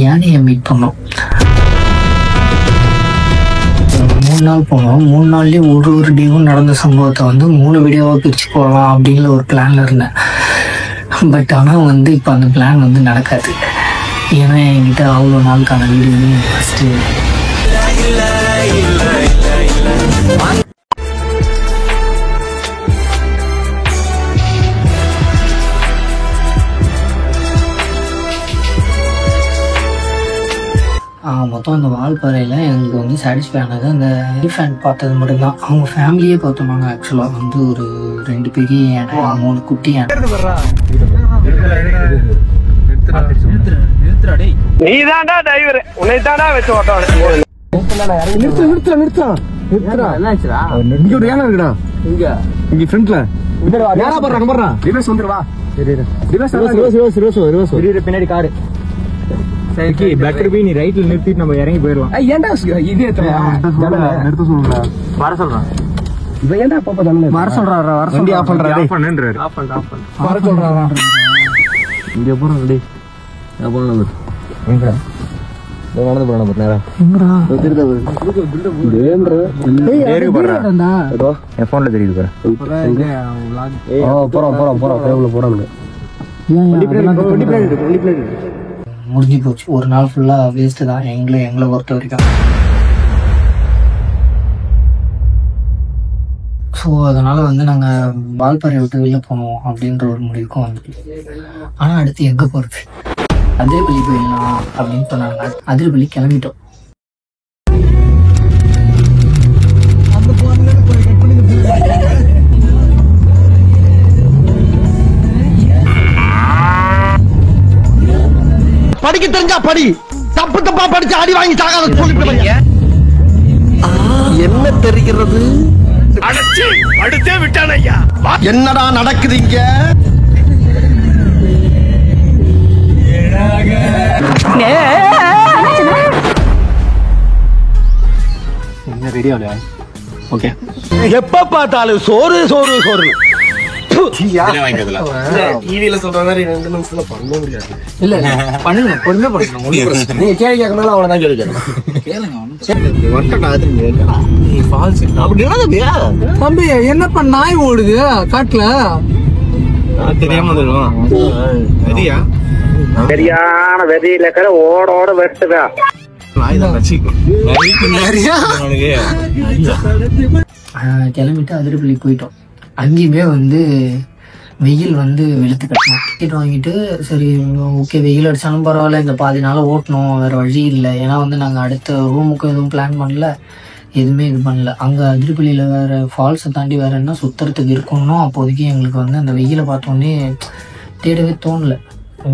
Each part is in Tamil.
யானையை மீட் பண்ணோம். 3 நாள் போனோம். 3 நாள்லேயே ஒரு டேவும் நடந்த சம்பவத்தை வந்து 3 வீடியோவாக பிரித்து போடலாம் அப்படிங்கிற ஒரு பிளானில் இருந்தேன். பட் ஆனால் வந்து இப்போ அந்த பிளான் வந்து நடக்காது. ஏன்னா என்கிட்ட அவ்வளோ நாளுக்கான வீடியோவே ஃபஸ்ட்டு மொத்தம் அந்த வால்பாறையில் எங்களுக்கு வந்து சாட்டிஸ்ஃபை ஆனது அந்த எலிஃபேண்ட் பார்த்தது மட்டும்தான். அவங்க ஃபேமிலியே பார்த்தோம்னாங்க. ஆக்சுவலாக வந்து ஒரு 2 பெரிய யானை, 3 குட்டி யானை. நீதான்டா டிரைவர், உன்னை தான்டா வச்சு ஓட்டம். இங்க ஒரு யானை இருக்குடா, இங்க ஃப்ரண்ட்ல யாரா போறாங்க போறா. ரிவர்ஸ் வந்துருவா, ரிவர்ஸ் பின்னாடி காரு. சரி பெட்டர் பீ நீ ரைட்ல நிறுத்திட்டு நம்ம இறங்கி போயிடலாம். ஏன்டா இது நிறுத்த சொல்லுங்க, வர சொல்றேன். இவ ஏன்டா அப்பப்ப தானே வர சொல்றாரா, வர சொல்லி ஆஃப் பண்றாரு, ஆஃப் பண்ணுன்றாரு, ஆஃப் பண்ணு வர சொல்றாரா. இங்க போறோம் ரெடி போறோம் நம்பர் எங்கடா நடந்து போறோம் நம்பர் நேரா எங்கடா தெரியுதா டேம்ரா ஏறி போறடா ஏதோ என் போன்ல தெரியுது பாரு. போறோம் டேபிள்ல போறோம். வண்டி பிளேட் முடிஞ்சு போச்சு. ஒரு நாள் ஃபுல்லாக வேஸ்ட்டு தான் எங்களை பொறுத்த வரைக்கும். ஸோ அதனால் வந்து நாங்கள் வால்பாறை விட்டு வெளில போனோம் அப்படின்ற ஒரு முடிவுக்கும் வந்துட்டு. ஆனால் அடுத்து எங்கே போகிறது, அதிரப்பள்ளி போயிடலாம் அப்படின்னு சொன்னாங்க. அதிரப்பள்ளி கிளம்பிட்டோம். படிக்க தெரிஞ்சா படி, தப்பு தப்பா படிச்சு அடி வாங்கி சாகாத சொல்லி என்ன தெரிகிறது. அடுத்தே விட்டான ஐயா. என்னடா நடக்குதுங்க? என்ன ரெடி ஆகலையா? ஓகே, எப்ப பார்த்தாலும் சோறு சோறு சோறு. டிவில சொல்ற மாதிரி 2 நிமிஷத்துல பண்ண முடியாது. இல்ல பண்ணுங்க, பொறுமையா பண்ணணும். நீங்க கேள்வி கேட்கணும், அவ்வளவுதான் கேள்வி கேட்கணும். தம்பி என்னப்பா நாய் ஓடுது காட்டுல? தெரியாம சரியான வெதியில இருக்கிற ஓட வெட்டுதா கிளம்பிட்டு அதிரப்பள்ளி போயிட்டோம். அங்கேயுமே வந்து வெயில் வந்து வெளுத்து கட்டணும். டிக்கெட் வாங்கிட்டு சரி ஓகே வெயில் அடித்தாலும் பரவாயில்ல, இந்த பாதி நாள் ஓட்டணும், வேறு வழி இல்லை. ஏன்னா வந்து நாங்கள் அடுத்த ரூமுக்கும் எதுவும் பிளான் பண்ணல, எதுவுமே இது பண்ணல. அங்கே அதிரப்பள்ளியில் வேறு ஃபால்ஸை தாண்டி வேறு என்ன சுற்றுறதுக்கு இருக்கணும். அப்போதைக்கு எங்களுக்கு வந்து அந்த வெயிலை பார்த்தோன்னே தேடவே தோணலை.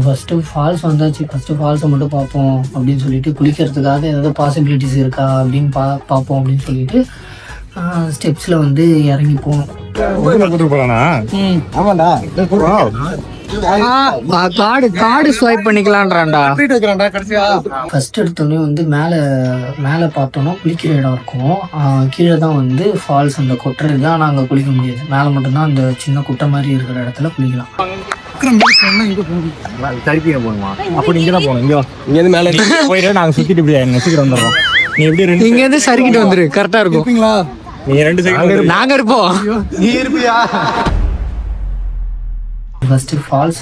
ஃபஸ்ட்டு ஃபால்ஸ் வந்தாச்சு, ஃபஸ்ட்டு ஃபால்ஸை மட்டும் பார்ப்போம் அப்படின்னு சொல்லிட்டு, குளிக்கிறதுக்காக ஏதாவது பாசிபிலிட்டிஸ் இருக்கா அப்படின்னு பார்ப்போம் அப்படின்னு சொல்லிட்டு ஸ்டெப்ஸில் வந்து இறங்கி போகணும். காடு ஸ்வைப் பண்ணிக்கலான்றான்டா. ஃபர்ஸ்ட் எடுத்தோடனே வந்து மேலே பார்த்தோன்னா குளிக்கிற இடம் இருக்கும். கீழே தான் வந்து ஃபால்ஸ், அந்த கொட்டுறது தான். நாங்கள் குளிக்க முடியாது, மேலே மட்டும்தான் அந்த சின்ன குட்டை மாதிரி இருக்கிற இடத்துல குளிக்கலாம். தரிப்பிங்க போகணுமா? அப்படி இங்கே தான் போகணும். இங்கேருந்து மேலே போயிட்டு நாங்கள் சுற்றிட்டு இப்படி நெசிக்கிட்டு வந்துடுறோம். நீ எப்படி இங்கேருந்து சரிக்கிட்டு வந்துரு, கரெக்டாக இருக்கும். நீ 2 செகண்ட் நாங்க இருப்போம். நீ இருப்பியா? ஃபர்ஸ்ட் ஃபால்ஸ்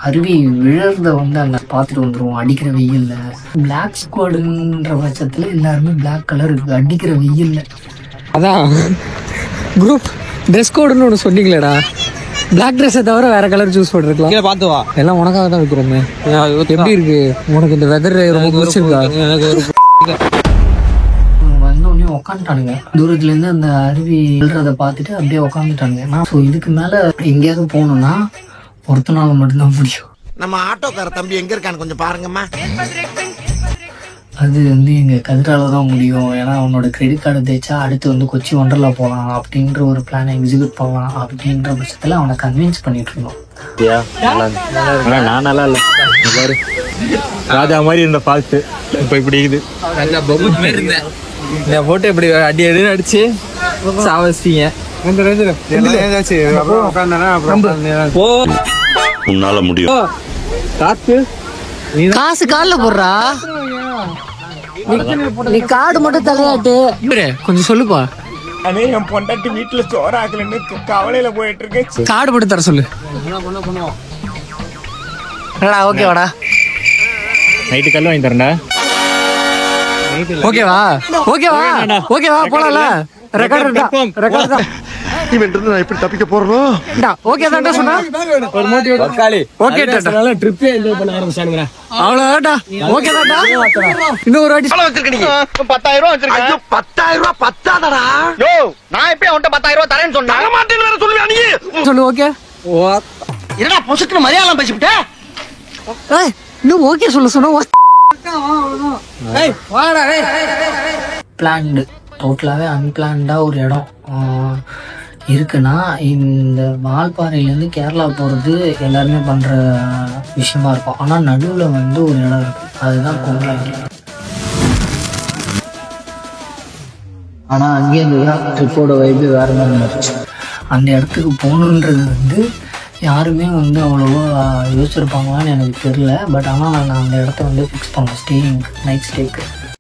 அருவி விழுறத வந்து அங்கே பார்த்துட்டு வந்துடுவோம். அடிக்கிற வெயில்ல பிளாக் ஸ்குவாடுன்ற பட்சத்தில் எல்லாருமே பிளாக் கலர் இருக்கு அடிக்கிற வெயில்ல. அதான் குரூப் ட்ரெஸ் கோடுன்னு ஒன்று சொன்னீங்களேடா, பிளாக் ட்ரெஸ்ஸை தவிர வேற கலர் சூஸ் பண்ணிருக்கலாம். பார்த்து வா, எல்லாம் உனக்காக தான் இருக்கிறோமே. எப்படி இருக்கு உனக்கு இந்த வெதர்? ரொம்ப பிடிச்சிருக்கா? வந்தோடனே உக்காந்துட்டானுங்க. தூரத்துல இருந்து அந்த அருவி விழுறத பார்த்துட்டு அப்படியே உக்காந்துட்டானுங்க. ஸோ இதுக்கு மேல எங்கேயாவது போகணும்னா ஒருத்தனால மட்டும்தான் முடியும். நம்ம ஆட்டோக்கார தம்பி எங்க இருக்கான்னு கொஞ்சம் பாருங்கம்மா. அது வந்து எங்கள் கதிரால தான் முடியும். ஏன்னா அவனோட கிரெடிட் கார்டை தேய்ச்சா அடுத்து வந்து கொச்சி ஒண்டர்லா போகலாம் அப்படின்ற ஒரு பிளானை எக்ஸிக்யூட் பண்ணலாம் அப்படின்ற பட்சத்தில் அவனை கன்வின்ஸ் பண்ணிட்டு இருந்தோம். நான் நல்லா இல்லை ராஜா மாதிரி இருந்த ஃபால்ஸ் இப்போ இப்படி இருக்குது. இந்த போட்டு இப்படி அடி அடின்னு அடிச்சு சாவச்சிட்டீங்க. உன்னால முடியும். காத்து காசு காலில் போடுறா. நீ கார்டு மட்டும் தலையாட்டு கொஞ்சம் சொல்லுப்பா. என் பொண்டாட்டி வீட்டுல சோறாக்கலன்னு கவலையில போயிட்டு இருக்கேன். கார்டு மட்டும் தர சொல்லு. ஓகேவாடா, நைட்டு கல் வாங்கி தரேன்டா. ஓகேவா ஓகேவா ஓகேவா போலாம்ல. ரெக்கார்ட் தான். இவன் இருந்து நான் எப்படி தப்பிக்க போறோம்? ஓகே தான்டா சொன்னா. ஒரு மோட்டிவேட் காலி. ஓகே டாடா. அதனால ட்ரிப்பே என்ஜாய் பண்ண ஆரம்பிச்சானுங்க. அவ்வளவுதான்டா. ஓகே தான்டா. இன்னொரு வாட்டி வச்சிருக்க நீ 10,000 ரூபாய் வச்சிருக்க. ஐயோ 10,000 ரூபாய் பத்தாதடா. யோ நான் எப்ப அவன்கிட்ட 10,000 ரூபாய் தரேன்னு சொன்னேன். தர மாட்டேன்னு வேற சொல்லுவியா நீ? சொல்லு. ஓகே என்னடா பொசுக்குன்னு மரியாதை பேசிவிட்ட? ஏய் இன்னும் ஓகே சொன்னா. பிளான்டு டோட்டலாகவே அன்பிளான்டா ஒரு இடம் இருக்குன்னா இந்த வால்பாறையிலேருந்து கேரளா போகிறது எல்லாருமே பண்ணுற விஷயமா இருக்கும். ஆனால் நடுவில் வந்து ஒரு இடம் இருக்குது, அதுதான் கொங்கலாங்கி. ஆனால் அங்கேயே இந்த ட்ரிப்போட வைப்பு வேறு மாதிரி இருந்துச்சு. அந்த இடத்துக்கு போகணுன்றது வந்து யாருமே வந்து அவ்வளோவா யோசிச்சிருப்பாங்களான்னு எனக்கு தெரியல. பட் ஆனால் நாங்கள் அந்த இடத்த வந்து ஃபிக்ஸ் பண்ணோம், ஸ்டேயிங் நைட் ஸ்டேக்கு.